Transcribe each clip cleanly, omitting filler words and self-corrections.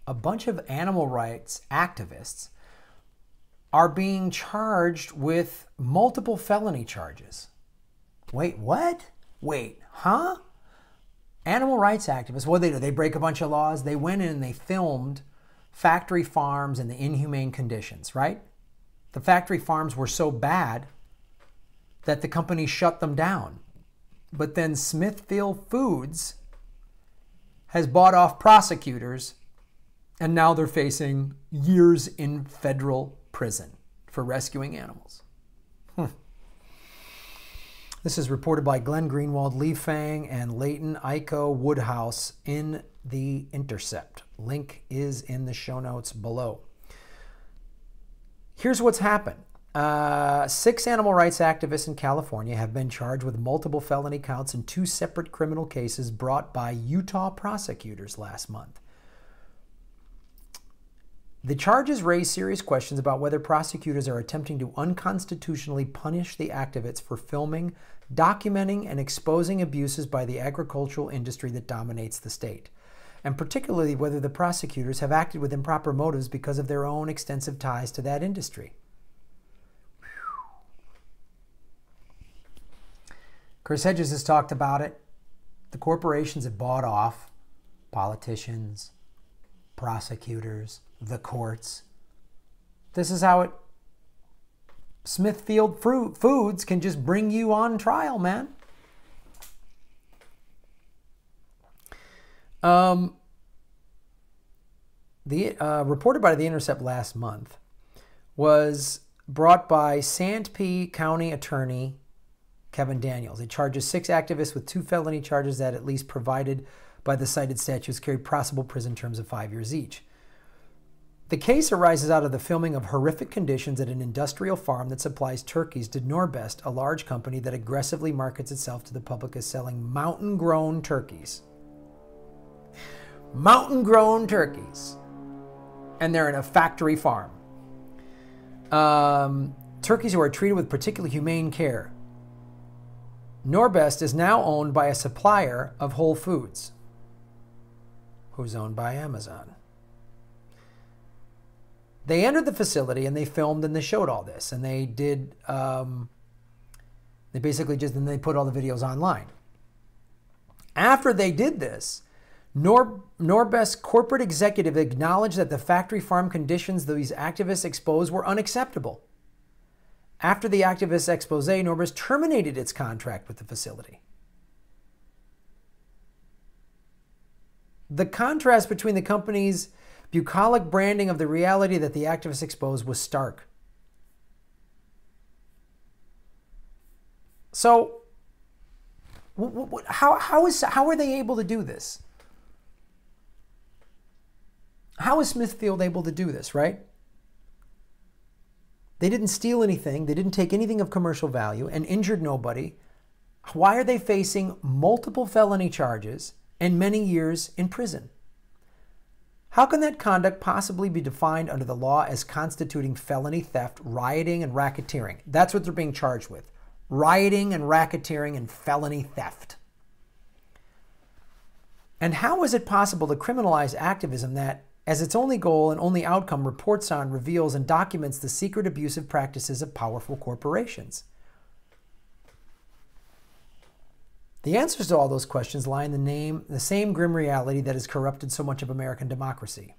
a bunch of animal rights activists are being charged with multiple felony charges. Wait, what? Wait, huh? Animal rights activists, what do? They break a bunch of laws. They went in and they filmed factory farms and the inhumane conditions, right? The factory farms were so bad that the company shut them down. But then Smithfield Foods has bought off prosecutors, and now they're facing years in federal prison for rescuing animals. This is reported by Glenn Greenwald, Fang, and Leighton Aiko Woodhouse in the Intercept. Link is in the show notes below. Here's what's happened. 6 animal rights activists in California have been charged with multiple felony counts in 2 separate criminal cases brought by Utah prosecutors last month. The charges raise serious questions about whether prosecutors are attempting to unconstitutionally punish the activists for filming, documenting, and exposing abuses by the agricultural industry that dominates the state, and particularly whether the prosecutors have acted with improper motives because of their own extensive ties to that industry. Chris Hedges has talked about it. The corporations have bought off politicians, prosecutors, the courts. This is how Smithfield Foods can just bring you on trial, man. Reported by the Intercept last month was brought by Sanpete County Attorney Kevin Daniels. It charges 6 activists with 2 felony charges that, at least provided by the cited statutes, carry possible prison terms of 5 years each. The case arises out of the filming of horrific conditions at an industrial farm that supplies turkeys to Norbest, a large company that aggressively markets itself to the public as selling mountain-grown turkeys. Mountain-grown turkeys. And they're in a factory farm. Turkeys who are treated with particularly humane care. Norbest is now owned by a supplier of Whole Foods, who's owned by Amazon. They entered the facility and they filmed and they showed all this, and they did, they basically just, then they put all the videos online. After they did this, Norbest's corporate executive acknowledged that the factory farm conditions these activists exposed were unacceptable. After the activists' expose, Norbest terminated its contract with the facility. The contrast between the company's bucolic branding of the reality that the activists exposed was stark. So, how are they able to do this? How is Smithfield able to do this, right? They didn't steal anything. They didn't take anything of commercial value and injured nobody. Why are they facing multiple felony charges and many years in prison? How can that conduct possibly be defined under the law as constituting felony theft, rioting, and racketeering? That's what they're being charged with. Rioting and racketeering and felony theft. And how is it possible to criminalize activism that, as its only goal and only outcome, reports on, reveals, and documents the secret abusive practices of powerful corporations? The answers to all those questions lie in the same grim reality that has corrupted so much of American democracy.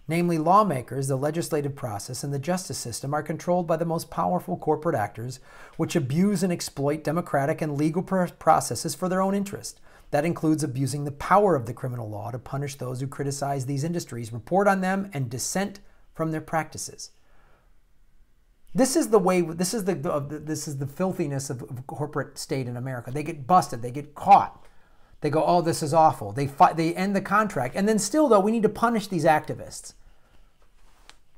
Namely, lawmakers, the legislative process, and the justice system are controlled by the most powerful corporate actors, which abuse and exploit democratic and legal processes for their own interest. That includes abusing the power of the criminal law to punish those who criticize these industries, report on them, and dissent from their practices. This is the way. This is the filthiness of corporate state in America. They get busted. They get caught. They go, "Oh, this is awful." They end the contract, and then still, though, we need to punish these activists.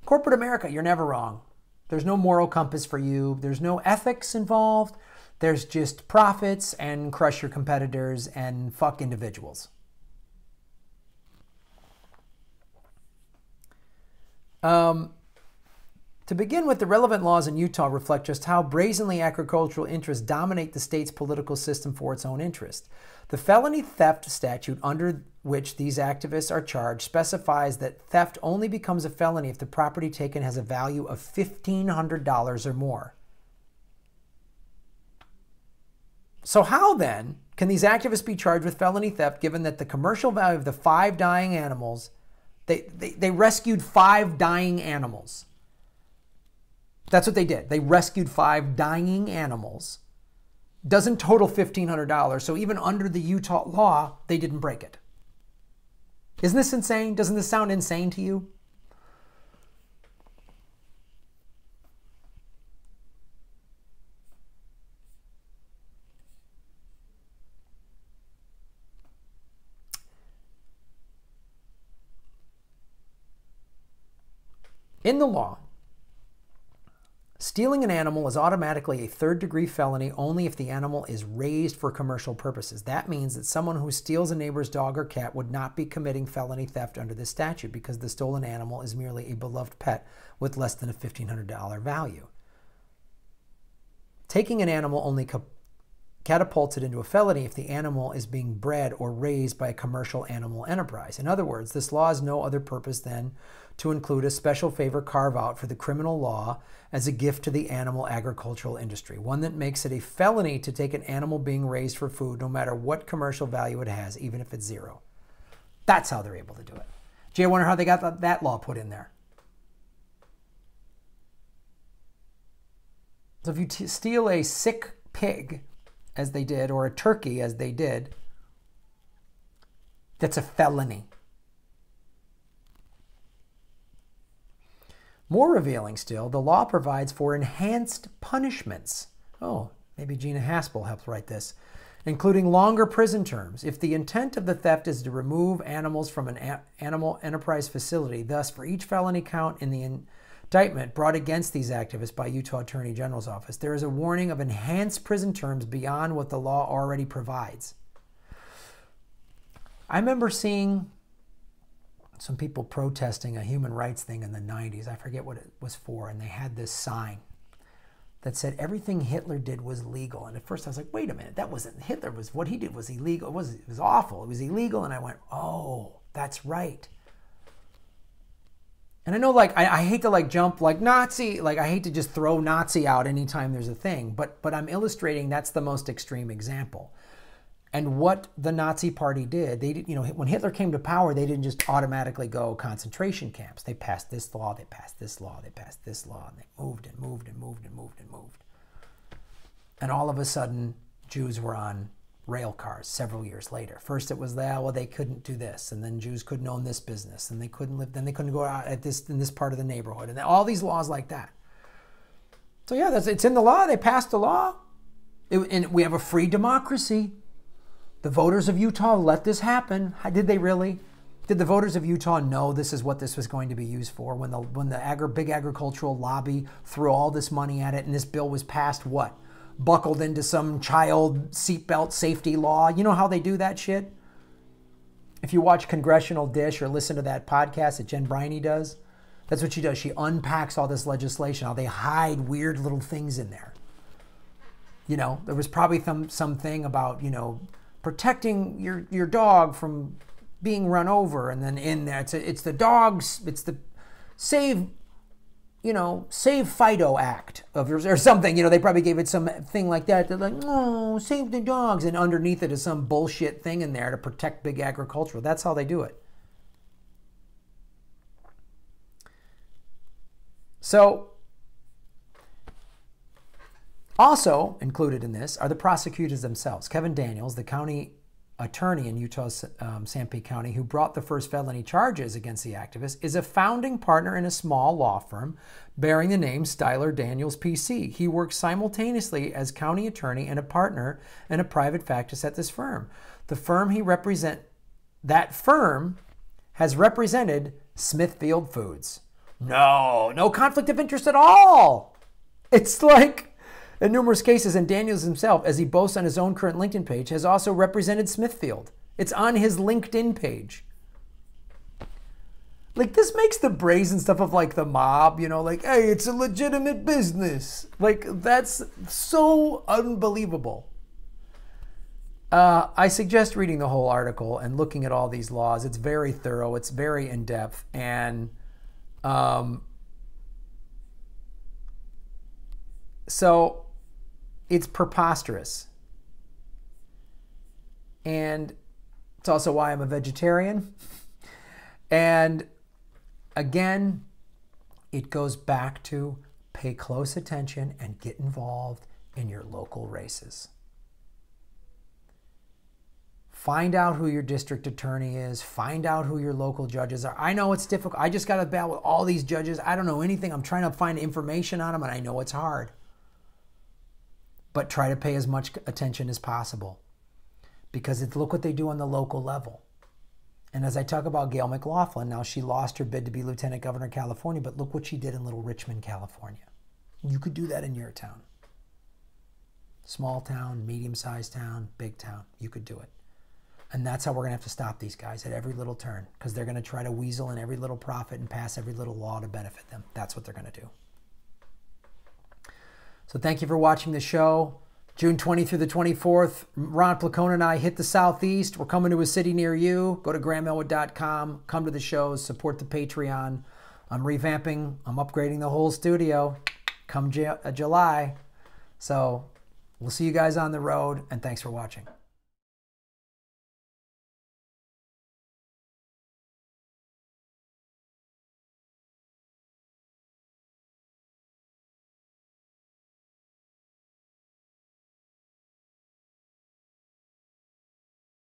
Corporate America, you're never wrong. There's no moral compass for you. There's no ethics involved. There's just profits and crush your competitors and fuck individuals. To begin with, the relevant laws in Utah reflect just how brazenly agricultural interests dominate the state's political system for its own interest. The felony theft statute under which these activists are charged specifies that theft only becomes a felony if the property taken has a value of $1,500 or more. So how then can these activists be charged with felony theft given that the commercial value of the 5 dying animals, they rescued 5 dying animals. That's what they did. They rescued 5 dying animals. Doesn't total $1,500. So even under the Utah law, they didn't break it. Isn't this insane? Doesn't this sound insane to you? In the law, stealing an animal is automatically a third-degree felony only if the animal is raised for commercial purposes. That means that someone who steals a neighbor's dog or cat would not be committing felony theft under this statute because the stolen animal is merely a beloved pet with less than a $1,500 value. Taking an animal only catapults it into a felony if the animal is being bred or raised by a commercial animal enterprise. In other words, this law has no other purpose than to include a special favor carve-out for the criminal law as a gift to the animal agricultural industry, one that makes it a felony to take an animal being raised for food no matter what commercial value it has, even if it's 0. That's how they're able to do it. Gee, I wonder how they got that law put in there. So if you steal a sick pig, as they did, or a turkey, as they did, that's a felony. More revealing still, the law provides for enhanced punishments. Oh, maybe Gina Haspel helped write this. Including longer prison terms if the intent of the theft is to remove animals from an animal enterprise facility. Thus, for each felony count in the indictment brought against these activists by Utah Attorney General's office, there is a warning of enhanced prison terms beyond what the law already provides. I remember seeing some people protesting a human rights thing in the 90s. I forget what it was for, and they had this sign that said everything Hitler did was legal. And at first I was like, wait a minute, that wasn't Hitler. What he did was illegal. It was awful. It was illegal. And I went, oh, that's right. And I know, like, I hate to like jump like Nazi, like I hate to just throw Nazi out anytime there's a thing, but I'm illustrating that's the most extreme example. And what the Nazi Party did, they did, when Hitler came to power, they didn't just automatically go concentration camps. They passed this law, they passed this law, they passed this law, and they moved and moved and moved and moved and moved. And all of a sudden, Jews were on rail cars several years later. First it was that, well, they couldn't do this, and then Jews couldn't own this business, and they couldn't live, then they couldn't go out in this part of the neighborhood, and all these laws like that. So yeah, it's in the law. They passed the law, and we have a free democracy. The voters of Utah let this happen. Did they really? Did the voters of Utah know this is what this was going to be used for when the big agricultural lobby threw all this money at it and this bill was passed? What? Buckled into some child seatbelt safety law. You know how they do that shit? If you watch Congressional Dish or listen to that podcast that Jen Briney does, that's what she does. She unpacks all this legislation, how they hide weird little things in there. There was probably something about, protecting your dog from being run over, and then in there it's the dogs, it's the Save Fido Act or something. They probably gave it some thing like that. They're like, oh, save the dogs, and underneath it is some bullshit thing in there to protect big agricultural. That's how they do it. So, also included in this are the prosecutors themselves. Kevin Daniels, the county attorney in Utah's Sanpete County, who brought the first felony charges against the activists, is a founding partner in a small law firm bearing the name Styler Daniels PC. He works simultaneously as county attorney and a partner in a private practice at this firm. That firm has represented Smithfield Foods. No conflict of interest at all. It's like, in numerous cases, and Daniels himself, as he boasts on his own current LinkedIn page, has also represented Smithfield. It's on his LinkedIn page. Like, this makes the brazen stuff of, like, the mob, you know, like, hey, it's a legitimate business. Like, that's so unbelievable. I suggest reading the whole article and looking at all these laws. It's very thorough. It's very in-depth. And so it's preposterous. And it's also why I'm a vegetarian. And again, it goes back to pay close attention and get involved in your local races. Find out who your district attorney is. Find out who your local judges are. I know it's difficult. I just got to battle with all these judges. I don't know anything. I'm trying to find information on them, and I know it's hard. But try to pay as much attention as possible. Because look what they do on the local level. And as I talk about Gail McLaughlin, now she lost her bid to be Lieutenant Governor of California, but look what she did in Little Richmond, California. You could do that in your town. Small town, medium-sized town, big town. You could do it. And that's how we're going to have to stop these guys at every little turn, because they're going to try to weasel in every little profit and pass every little law to benefit them. That's what they're going to do. So thank you for watching the show. June 20th through the 24th, Ron Placone and I hit the Southeast. We're coming to a city near you. Go to GrahamElwood.com. Come to the shows. Support the Patreon. I'm revamping. I'm upgrading the whole studio come July. So we'll see you guys on the road, and thanks for watching.